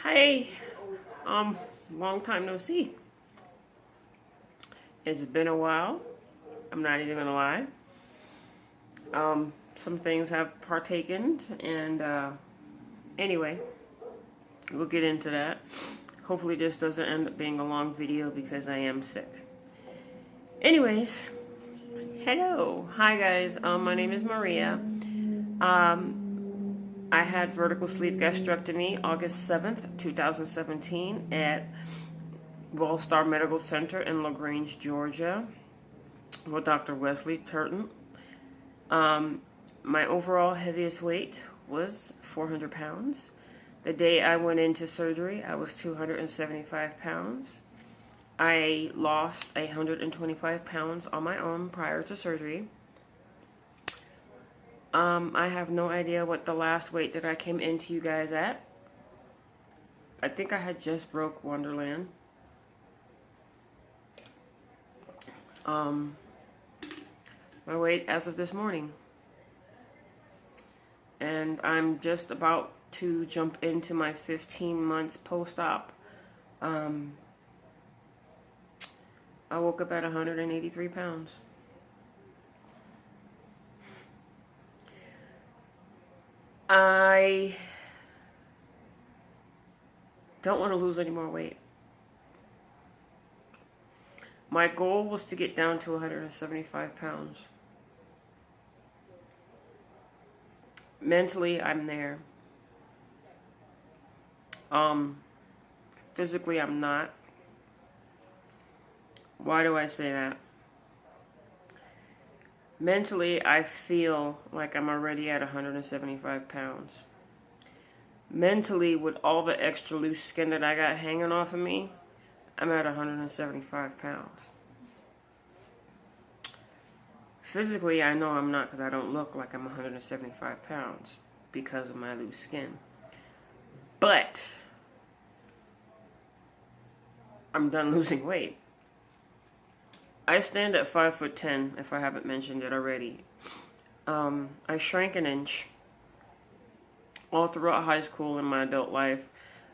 Hey, long time no see. It's been a while. I'm not even gonna lie. Some things have partaken, and anyway, we'll get into that. Hopefully, this doesn't end up being a long video because I am sick. Anyways, hello, hi guys. My name is Maria. I had vertical sleeve gastrectomy August 7th, 2017 at WellStar Medical Center in LaGrange, Georgia with Dr. Wesley Turton. My overall heaviest weight was 400 pounds. The day I went into surgery, I was 275 pounds. I lost 125 pounds on my own prior to surgery. I have no idea what the last weight that I came into you guys at. I think I had just broke Wonderland. My weight as of this morning. And I'm just about to jump into my 15 months post-op. I woke up at 183 pounds. I don't want to lose any more weight. My goal was to get down to 175 pounds. Mentally, I'm there. Physically, I'm not. Why do I say that? Mentally, I feel like I'm already at 175 pounds. Mentally, with all the extra loose skin that I got hanging off of me, I'm at 175 pounds. Physically, I know I'm not because I don't look like I'm 175 pounds because of my loose skin. But I'm done losing weight. I stand at 5'10", if I haven't mentioned it already. I shrank an inch. All throughout high school and my adult life,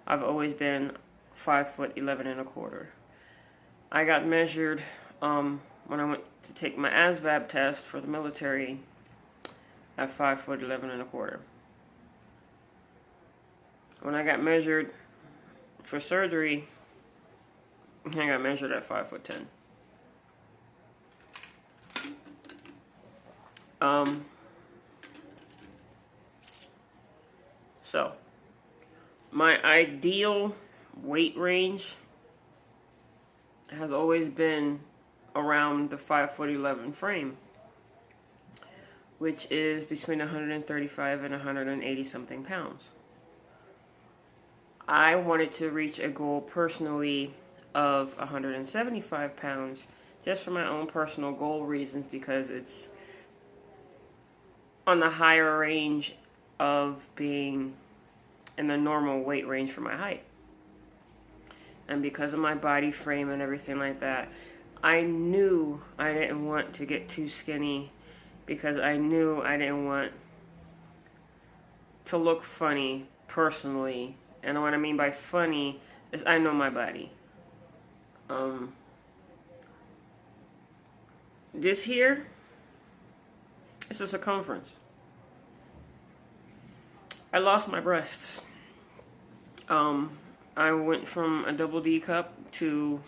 I've always been 5'11½". I got measured when I went to take my ASVAB test for the military at 5'11½". When I got measured for surgery, I got measured at 5'10". So, my ideal weight range has always been around the 5'11" frame, which is between 135 and 180 something pounds. I wanted to reach a goal personally of 175 pounds just for my own personal goal reasons, because it's on the higher range of being in the normal weight range for my height. And because of my body frame and everything like that, I knew I didn't want to get too skinny, because I knew I didn't want to look funny personally. And what I mean by funny is I know my body. This here is a circumference. I lost my breasts. I went from a double D cup to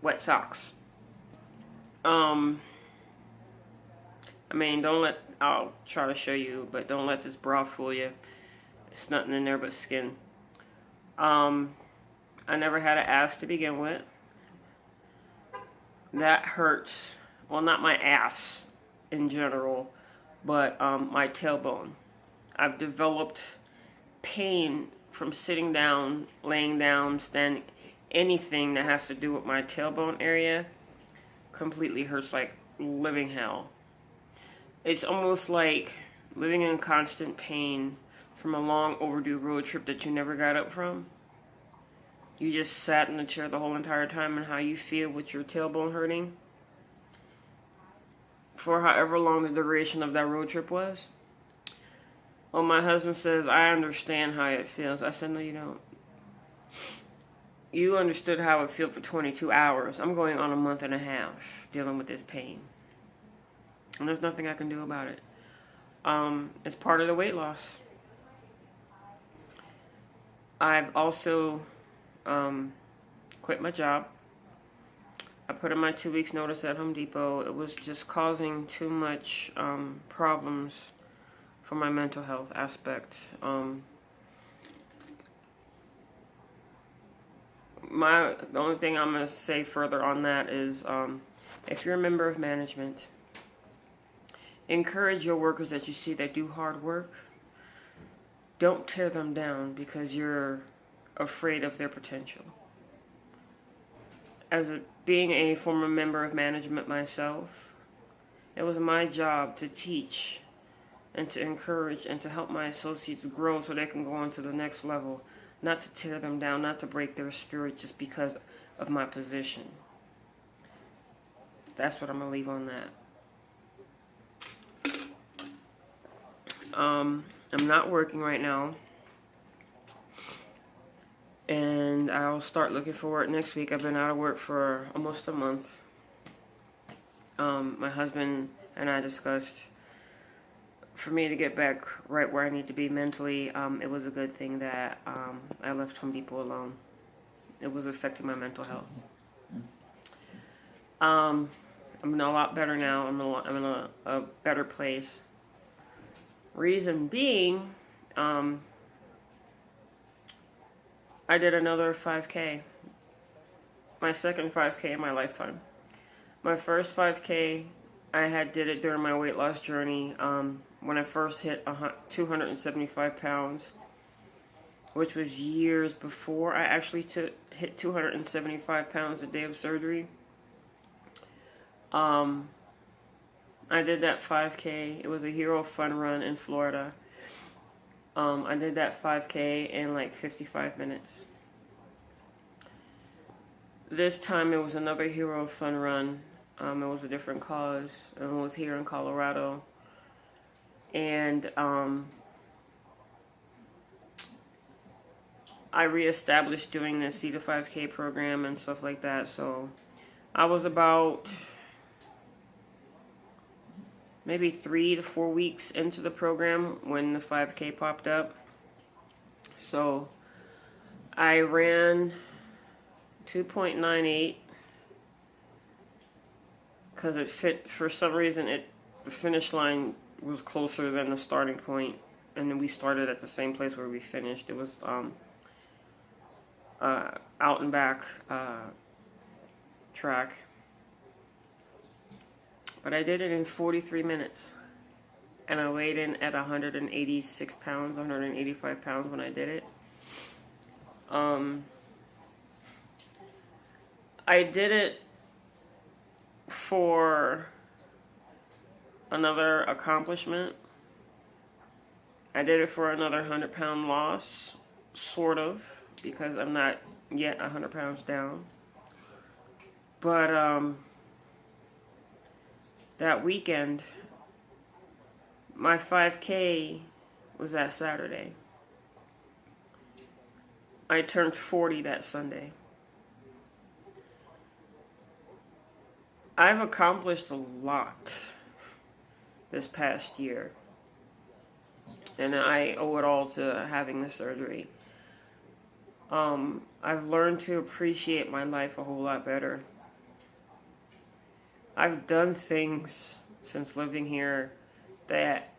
wet socks. I mean, I'll try to show you, but don't let this bra fool you. It's nothing in there but skin. I never had an ass to begin with. That hurts. Well, not my ass in general, but my tailbone. I've developed pain from sitting down, laying down, standing. Anything that has to do with my tailbone area completely hurts like living hell. It's almost like living in constant pain from a long overdue road trip that you never got up from. You just sat in the chair the whole entire time, and how you feel with your tailbone hurting for however long the duration of that road trip was. Well, my husband says, I understand how it feels. I said, no, you don't. You understood how it felt for 22 hours. I'm going on a month and a half dealing with this pain. And there's nothing I can do about it. It's part of the weight loss. I've also quit my job. I put in my 2 weeks notice at Home Depot. It was just causing too much problems for my mental health aspect. The only thing I'm going to say further on that is if you're a member of management, encourage your workers that you see that do hard work. Don't tear them down because you're afraid of their potential. Being a former member of management myself, it was my job to teach and to encourage and to help my associates grow so they can go on to the next level. Not to tear them down, not to break their spirit just because of my position. That's what I'm going to leave on that. I'm not working right now. And I'll start looking for work next week. I've been out of work for almost a month. My husband and I discussed, for me to get back right where I need to be mentally, it was a good thing that I left Home Depot alone. It was affecting my mental health. I'm in a lot better now. I'm in a better place. Reason being, I did another 5K. My second 5K in my lifetime. My first 5K, I did it during my weight loss journey. When I first hit 275 pounds, which was years before I actually hit 275 pounds the day of surgery. I did that 5K. It was a Hero Fun Run in Florida. I did that 5K in like 55 minutes. This time it was another Hero Fun Run. It was a different cause. It was here in Colorado. And I reestablished doing the C to 5K program and stuff like that. So I was about maybe 3 to 4 weeks into the program when the 5K popped up. So I ran 2.98 because it fit. For some reason, the finish line was closer than the starting point, and then we started at the same place where we finished. It was out and back track. But I did it in 43 minutes. And I weighed in at 186 pounds, 185 pounds when I did it. I did it for another accomplishment. I did it for another 100-pound loss, sort of, because I'm not yet 100 pounds down. But that weekend, my 5K was that Saturday. I turned 40 that Sunday. I've accomplished a lot this past year, and I owe it all to having the surgery. I've learned to appreciate my life a whole lot better. I've done things since living here that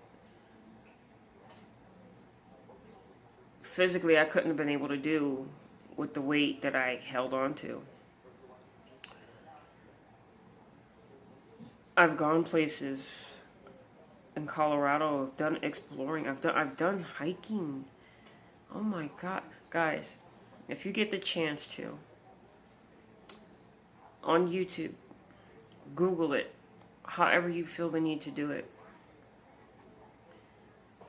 physically I couldn't have been able to do with the weight that I held on to. I've gone places in Colorado. I've done exploring. I've done hiking. Oh my God, guys! If you get the chance to, on YouTube, Google it. However you feel the need to do it.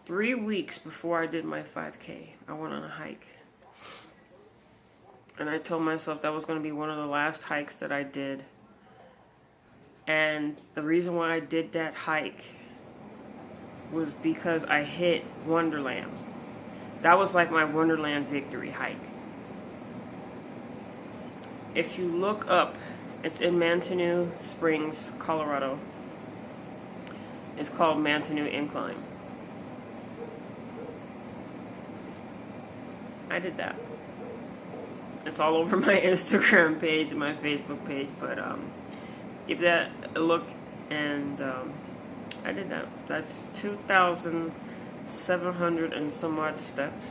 3 weeks before I did my 5K, I went on a hike. And I told myself that was going to be one of the last hikes that I did. And the reason why I did that hike was because I hit Wonderland. That was like my Wonderland victory hike. If you look up, it's in Manitou Springs, Colorado. It's called Manitou Incline. I did that. It's all over my Instagram page and my Facebook page, but give that a look, and I did that. That's 2,700 and some odd steps.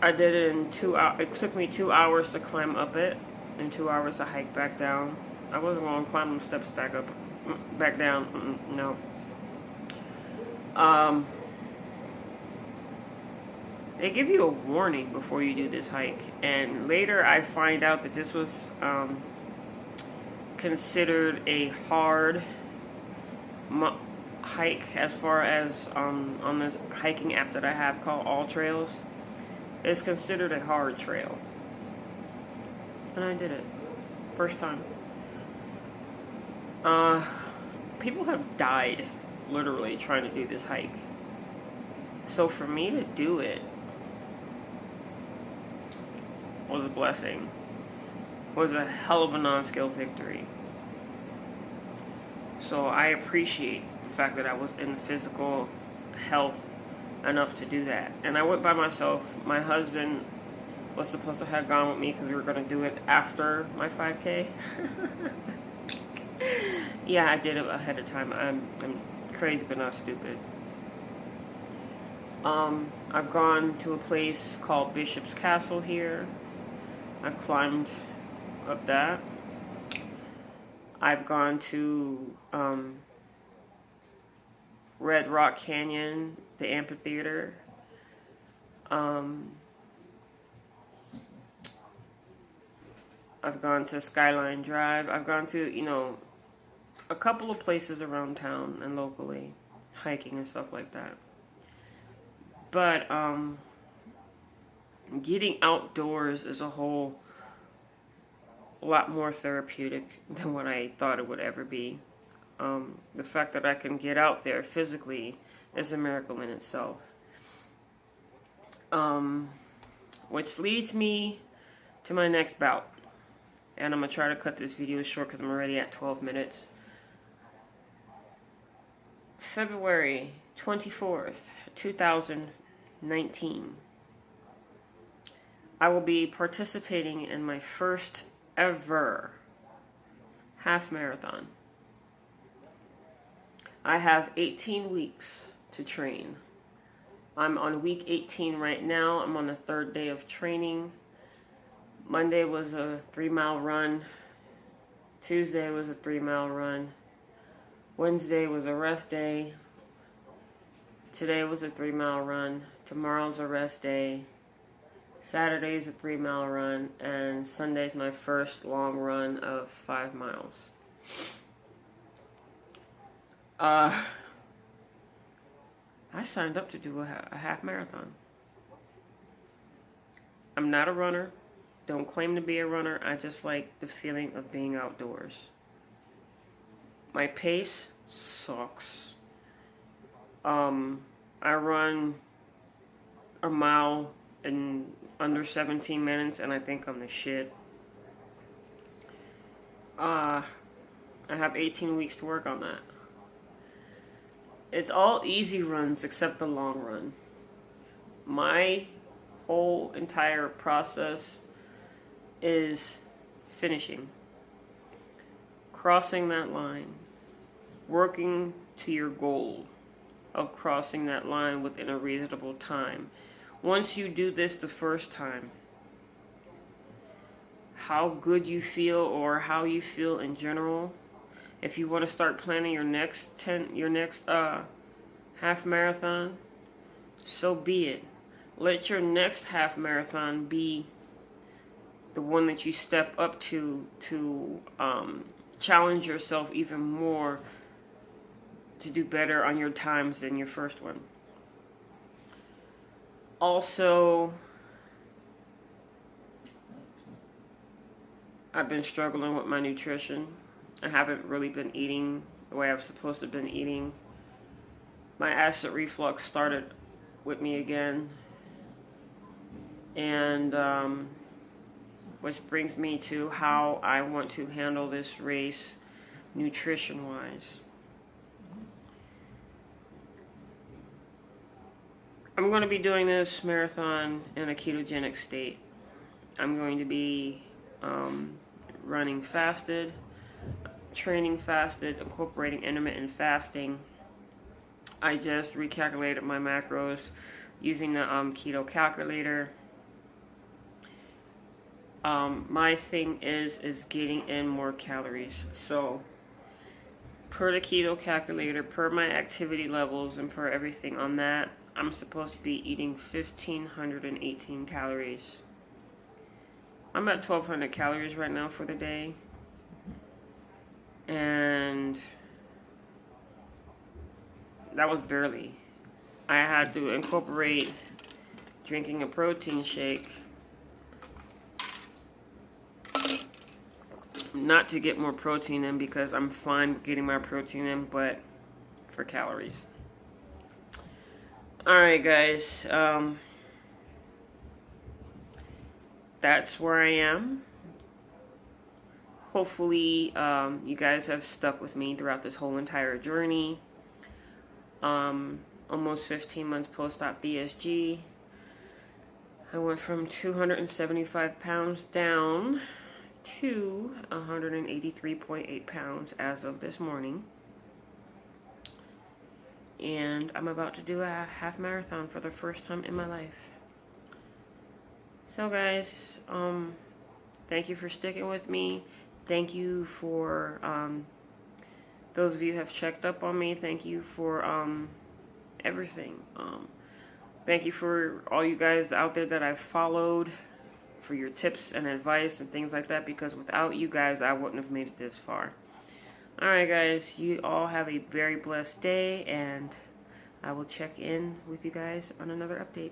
I did it in 2 hours. It took me 2 hours to climb up it, and 2 hours to hike back down. I wasn't going to climb them steps back up, back down. No. They give you a warning before you do this hike, and later I find out that this was considered a hard hike as far as on this hiking app that I have called All Trails. It's considered a hard trail, and I did it first time. People have died literally trying to do this hike, so for me to do it was a blessing. Was a hell of a non-skill victory. So I appreciate the fact that I was in physical health enough to do that. And I went by myself. My husband was supposed to have gone with me because we were going to do it after my 5K. Yeah, I did it ahead of time. I'm crazy but not stupid. I've gone to a place called Bishop's Castle here. I've climbed up that. I've gone to Red Rock Canyon, the amphitheater. I've gone to Skyline Drive. I've gone to, a couple of places around town and locally, hiking and stuff like that. But getting outdoors is a whole lot more therapeutic than what I thought it would ever be. The fact that I can get out there physically is a miracle in itself. Which leads me to my next bout. And I'm going to try to cut this video short because I'm already at 12 minutes. February 24th, 2019. I will be participating in my first ever half marathon. I have 18 weeks to train. I'm on week 18 right now. I'm on the 3rd day of training. Monday was a 3-mile run. Tuesday was a 3-mile run. Wednesday was a rest day. Today was a 3-mile run. Tomorrow's a rest day. Saturday's a 3-mile run. And Sunday's my first long run of 5 miles. I signed up to do a half marathon. I'm not a runner. Don't claim to be a runner. I just like the feeling of being outdoors. My pace sucks. I run a mile in under 17 minutes, and I think I'm the shit. I have 18 weeks to work on that. It's all easy runs except the long run. My whole entire process is finishing. Crossing that line. Working to your goal of crossing that line within a reasonable time. Once you do this the first time, how good you feel or how you feel in general, if you want to start planning your next half marathon, so be it. Let your next half marathon be the one that you step up to challenge yourself even more to do better on your times than your first one. Also, I've been struggling with my nutrition. I haven't really been eating the way I'm supposed to have been eating. My acid reflux started with me again. And which brings me to how I want to handle this race nutrition-wise. I'm going to be doing this marathon in a ketogenic state. I'm going to be running fasted, training fasted, incorporating intermittent fasting. I just recalculated my macros using the keto calculator. My thing is getting in more calories. So per the keto calculator, per my activity levels, and per everything on that, I'm supposed to be eating 1,518 calories. I'm at 1,200 calories right now for the day. And that was barely. I had to incorporate drinking a protein shake, not to get more protein in, because I'm fine getting my protein in, but for calories. Alright guys, that's where I am. Hopefully you guys have stuck with me throughout this whole entire journey. Almost 15 months post-op BSG. I went from 275 pounds down to 183.8 pounds as of this morning. And I'm about to do a half marathon for the first time in my life. So guys, thank you for sticking with me. Thank you for those of you who have checked up on me. Thank you for everything. Thank you for all you guys out there that I've followed, for your tips and advice and things like that, because without you guys, I wouldn't have made it this far. Alright guys, you all have a very blessed day, and I will check in with you guys on another update.